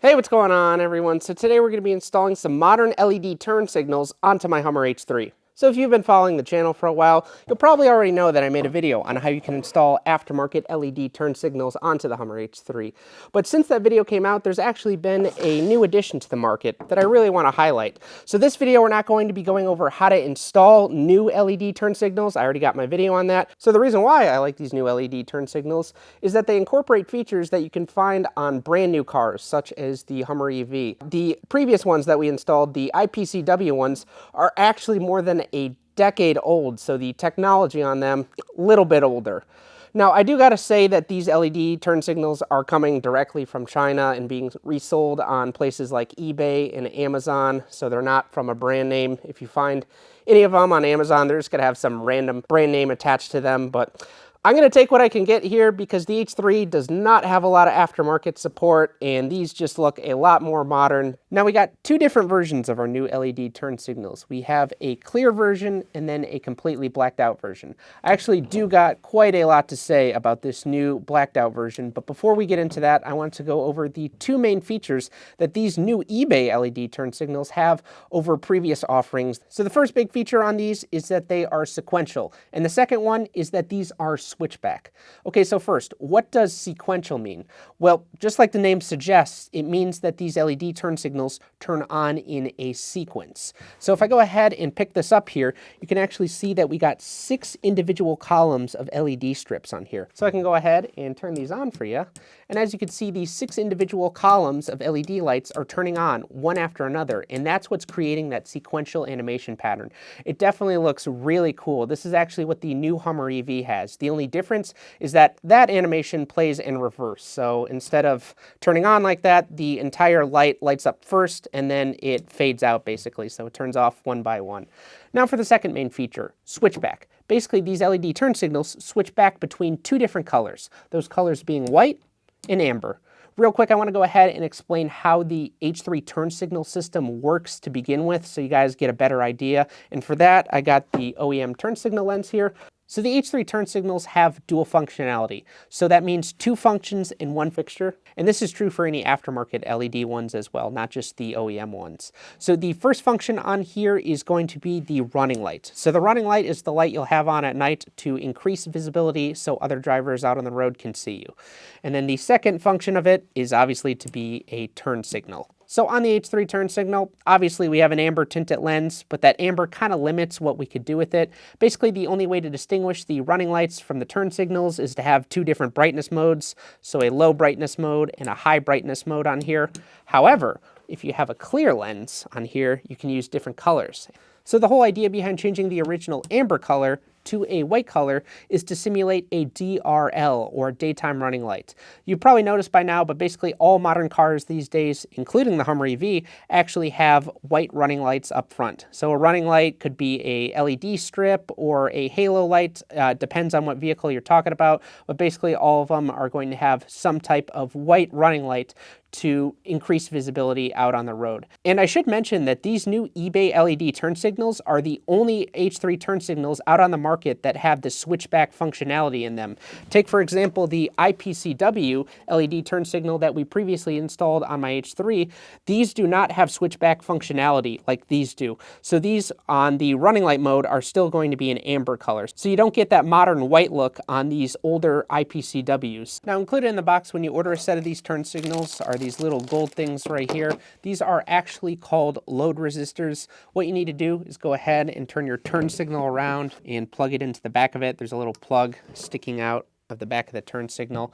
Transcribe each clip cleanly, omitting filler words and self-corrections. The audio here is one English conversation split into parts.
Hey, what's going on, everyone? So today we're going to be installing some modern LED turn signals onto my Hummer H3. So if you've been following the channel for a while, you'll probably already know that I made a video on how you can install aftermarket LED turn signals onto the Hummer H3. But since that video came out, there's actually been a new addition to the market that I really want to highlight. So this video, we're not going to be going over how to install new LED turn signals. I already got my video on that. So the reason why I like these new LED turn signals is that they incorporate features that you can find on brand new cars, such as the Hummer EV. The previous ones that we installed, the IPCW ones, are actually more than a decade old, so the technology on them a little bit older. Now, I do got to say that these LED turn signals are coming directly from China and being resold on places like eBay and Amazon, so they're not from a brand name. If you find any of them on Amazon, they're just going to have some random brand name attached to them, but I'm going to take what I can get here because the H3 does not have a lot of aftermarket support, and these just look a lot more modern. Now, we got two different versions of our new LED turn signals. We have a clear version and then a completely blacked out version. I actually do got quite a lot to say about this new blacked out version, but before we get into that, I want to go over the two main features that these new eBay LED turn signals have over previous offerings. So the first big feature on these is that they are sequential, and the second one is that these are switchback. Okay, so first, what does sequential mean? Well, just like the name suggests, it means that these LED turn signals turn on in a sequence. So if I go ahead and pick this up here, you can actually see that we got 6 individual columns of LED strips on here. So I can go ahead and turn these on for you. And as you can see, these 6 individual columns of LED lights are turning on one after another, and that's what's creating that sequential animation pattern. It definitely looks really cool. This is actually what the new Hummer EV has. The only difference is that that animation plays in reverse. So instead of turning on like that, the entire light lights up first and then it fades out basically. So it turns off one by one. Now for the second main feature, switchback. Basically, these LED turn signals switch back between 2 different colors, those colors being white and amber. Real quick, I want to go ahead and explain how the H3 turn signal system works to begin with so you guys get a better idea. And for that, I got the OEM turn signal lens here. So the H3 turn signals have dual functionality. So that means 2 functions in one fixture. And this is true for any aftermarket LED ones as well, not just the OEM ones. So the first function on here is going to be the running light. So the running light is the light you'll have on at night to increase visibility so other drivers out on the road can see you. And then the second function of it is obviously to be a turn signal. So on the H3 turn signal, obviously we have an amber tinted lens, but that amber kind of limits what we could do with it. Basically, the only way to distinguish the running lights from the turn signals is to have 2 different brightness modes, so a low brightness mode and a high brightness mode on here. However, if you have a clear lens on here, you can use different colors. So the whole idea behind changing the original amber color to a white color is to simulate a DRL, or daytime running light. You've probably noticed by now, but basically all modern cars these days, including the Hummer EV, actually have white running lights up front. So a running light could be a LED strip or a halo light, depends on what vehicle you're talking about, but basically all of them are going to have some type of white running light to increase visibility out on the road. And I should mention that these new eBay LED turn signals are the only H3 turn signals out on the market that have the switchback functionality in them. Take, for example, the IPCW LED turn signal that we previously installed on my H3. These do not have switchback functionality like these do. So these on the running light mode are still going to be in amber color. So you don't get that modern white look on these older IPCWs. Now, included in the box when you order a set of these turn signals are these little gold things right here. These are actually called load resistors. What you need to do is go ahead and turn your turn signal around and plug it into the back of it. There's a little plug sticking out of the back of the turn signal.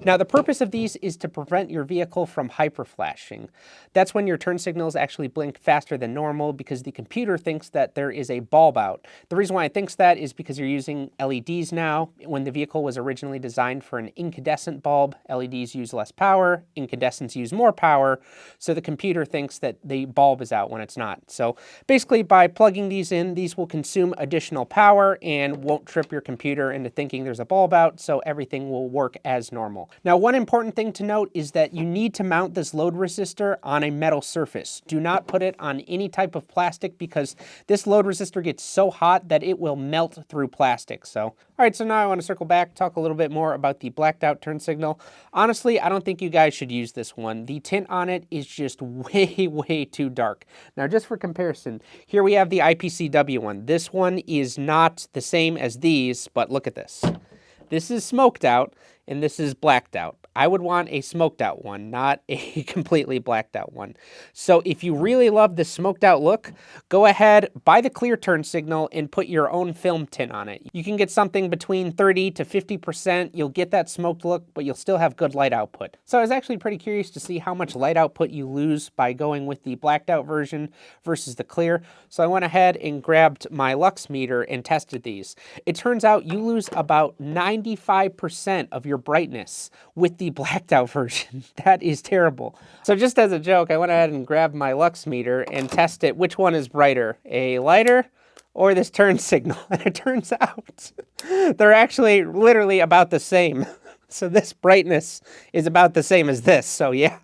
Now, the purpose of these is to prevent your vehicle from hyperflashing. That's when your turn signals actually blink faster than normal because the computer thinks that there is a bulb out. The reason why it thinks that is because you're using LEDs now. When the vehicle was originally designed for an incandescent bulb, LEDs use less power, incandescents use more power, so the computer thinks that the bulb is out when it's not. So basically, by plugging these in, these will consume additional power and won't trip your computer into thinking there's a bulb out, so so everything will work as normal. Now, one important thing to note is that you need to mount this load resistor on a metal surface. Do not put it on any type of plastic because this load resistor gets so hot that it will melt through plastic. So, all right, so now I want to circle back, talk a little bit more about the blacked out turn signal. Honestly, I don't think you guys should use this one. The tint on it is just way too dark. Now, just for comparison, here we have the IPCW one. This one is not the same as these, but look at this. This is smoked out, and this is blacked out. I would want a smoked out one, not a completely blacked out one. So if you really love the smoked out look, go ahead, buy the clear turn signal and put your own film tint on it. You can get something between 30 to 50%. You'll get that smoked look, but you'll still have good light output. So I was actually pretty curious to see how much light output you lose by going with the blacked out version versus the clear. So I went ahead and grabbed my lux meter and tested these. It turns out you lose about 95% of your brightness with the blacked out version. That is terrible. So just as a joke, I went ahead and grabbed my lux meter and tested which one is brighter, a lighter or this turn signal. And it turns out they're actually literally about the same. So this brightness is about the same as this. So yeah,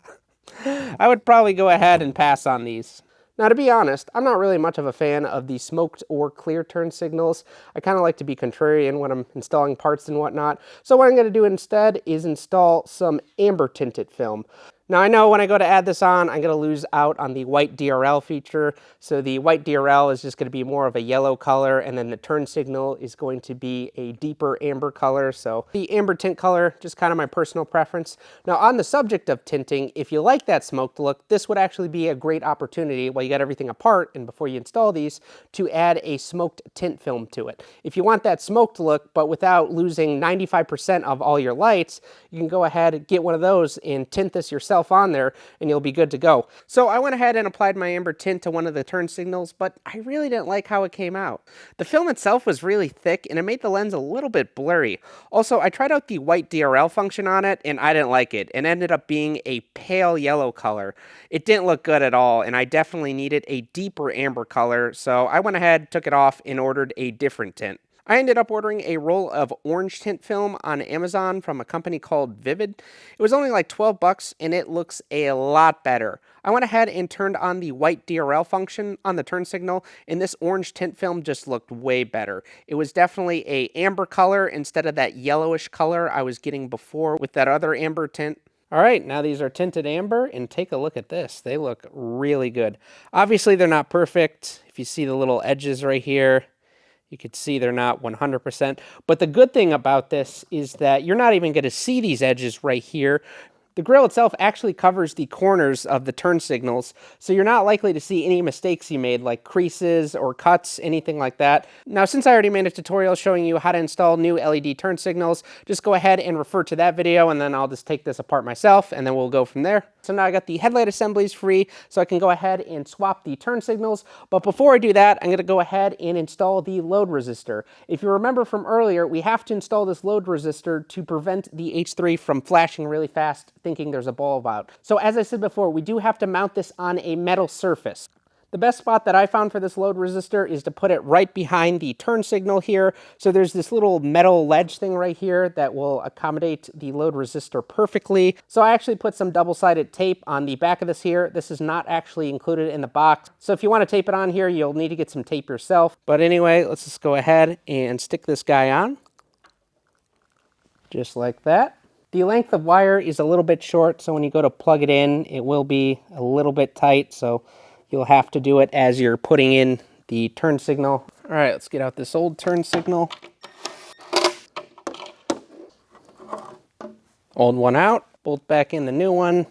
I would probably go ahead and pass on these. Now, to be honest, I'm not really much of a fan of the smoked or clear turn signals. I kind of like to be contrarian when I'm installing parts and whatnot. So what I'm going to do instead is install some amber tinted film. Now, I know when I go to add this on, I'm going to lose out on the white DRL feature. So the white DRL is just going to be more of a yellow color, and then the turn signal is going to be a deeper amber color. So the amber tint color, just kind of my personal preference. Now, on the subject of tinting, if you like that smoked look, this would actually be a great opportunity while you got everything apart and before you install these to add a smoked tint film to it. If you want that smoked look, but without losing 95% of all your lights, you can go ahead and get one of those and tint this yourself on there and you'll be good to go. So I went ahead and applied my amber tint to one of the turn signals, but I really didn't like how it came out. The film itself was really thick and it made the lens a little bit blurry. Also, I tried out the white DRL function on it and I didn't like it. It ended up being a pale yellow color. It didn't look good at all and I definitely needed a deeper amber color, so I went ahead, took it off, and ordered a different tint. I ended up ordering a roll of orange tint film on Amazon from a company called Vivid. It was only like 12 bucks and it looks a lot better. I went ahead and turned on the white DRL function on the turn signal and this orange tint film just looked way better. It was definitely a amber color instead of that yellowish color I was getting before with that other amber tint. All right, now these are tinted amber, and take a look at this. They look really good. Obviously, they're not perfect. If you see the little edges right here, you could see they're not 100%. But the good thing about this is that you're not even going to see these edges right here. The grill itself actually covers the corners of the turn signals, so you're not likely to see any mistakes you made, like creases or cuts, anything like that. Now, since I already made a tutorial showing you how to install new LED turn signals, just go ahead and refer to that video, and then I'll just take this apart myself, and then we'll go from there. So now I got the headlight assemblies free, so I can go ahead and swap the turn signals. But before I do that, I'm going to go ahead and install the load resistor. If you remember from earlier, we have to install this load resistor to prevent the H3 from flashing really fast, thinking there's a bulb out. So as I said before, we do have to mount this on a metal surface. The best spot that I found for this load resistor is to put it right behind the turn signal here. So there's this little metal ledge thing right here that will accommodate the load resistor perfectly. So I actually put some double-sided tape on the back of this here. This is not actually included in the box. So if you want to tape it on here, you'll need to get some tape yourself. But anyway, let's just go ahead and stick this guy on. Just like that. The length of wire is a little bit short, so when you go to plug it in, it will be a little bit tight, so you'll have to do it as you're putting in the turn signal. All right, let's get out this old turn signal. Old one out, bolt back in the new one.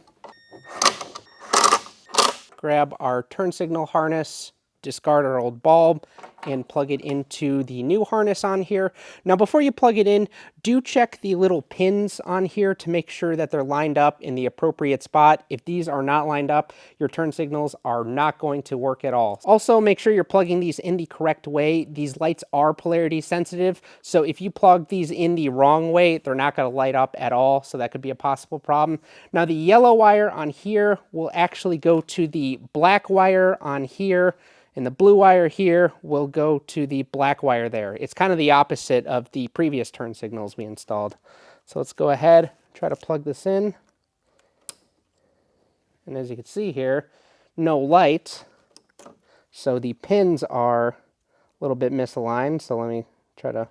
Grab our turn signal harness, discard our old bulb, and plug it into the new harness on here. Now, before you plug it in, do check the little pins on here to make sure that they're lined up in the appropriate spot. If these are not lined up, your turn signals are not going to work at all. Also, make sure you're plugging these in the correct way. These lights are polarity sensitive, so if you plug these in the wrong way, they're not going to light up at all, so that could be a possible problem. Now, the yellow wire on here will actually go to the black wire on here, And the blue wire here will go to the black wire there. It's kind of the opposite of the previous turn signals we installed. So let's go ahead, try to plug this in. And as you can see here, no light. So the pins are a little bit misaligned. So let me try to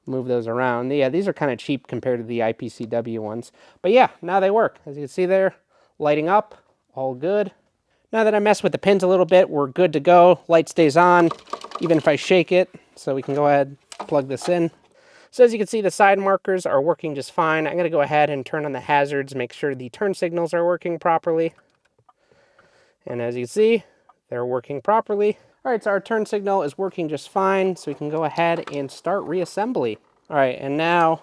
move those around. Yeah, these are kind of cheap compared to the IPCW ones. But yeah, now they work. As you can see there, lighting up, all good. Now that I messed with the pins a little bit, we're good to go. Light stays on, even if I shake it. So we can go ahead and plug this in. So as you can see, the side markers are working just fine. I'm going to go ahead and turn on the hazards, make sure the turn signals are working properly. And as you can see, they're working properly. All right, so our turn signal is working just fine, so we can go ahead and start reassembly. All right, and now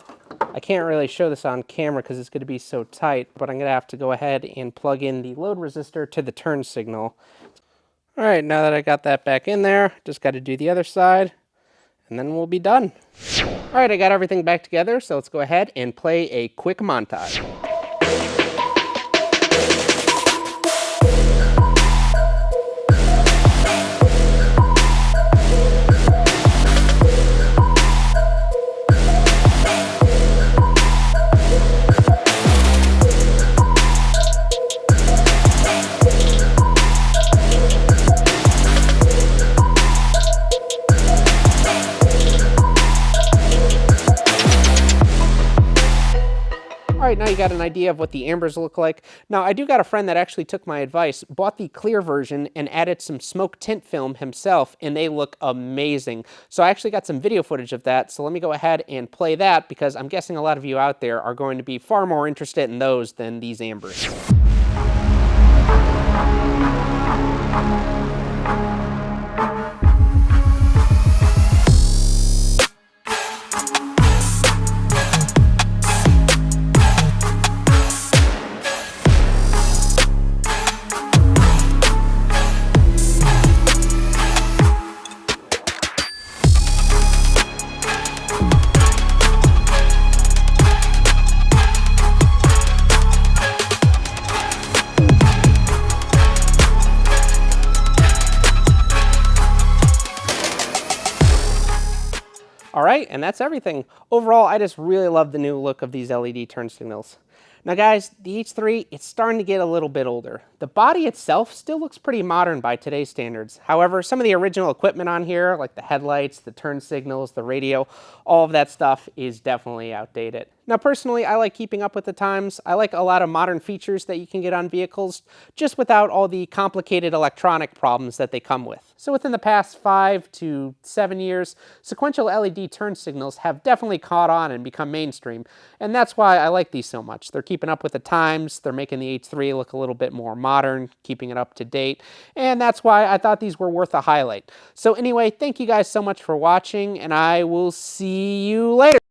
I can't really show this on camera because it's going to be so tight, but I'm going to have to go ahead and plug in the load resistor to the turn signal. All right, now that I got that back in there, just got to do the other side, and then we'll be done. All right, I got everything back together, so let's go ahead and play a quick montage. All right, now you got an idea of what the ambers look like. Now, I do got a friend that actually took my advice, bought the clear version, and added some smoke tint film himself, and they look amazing. So I actually got some video footage of that, so let me go ahead and play that, because I'm guessing a lot of you out there are going to be far more interested in those than these ambers. All right, and that's everything. Overall, I just really love the new look of these LED turn signals. Now guys, the H3, it's starting to get a little bit older. The body itself still looks pretty modern by today's standards. However, some of the original equipment on here, like the headlights, the turn signals, the radio, all of that stuff is definitely outdated. Now personally, I like keeping up with the times. I like a lot of modern features that you can get on vehicles, just without all the complicated electronic problems that they come with. So within the past 5 to 7 years, sequential LED turn signals have definitely caught on and become mainstream. And that's why I like these so much. They're keeping up with the times, they're making the H3 look a little bit more modern, keeping it up to date, and that's why I thought these were worth a highlight. So anyway, thank you guys so much for watching, and I will see you later.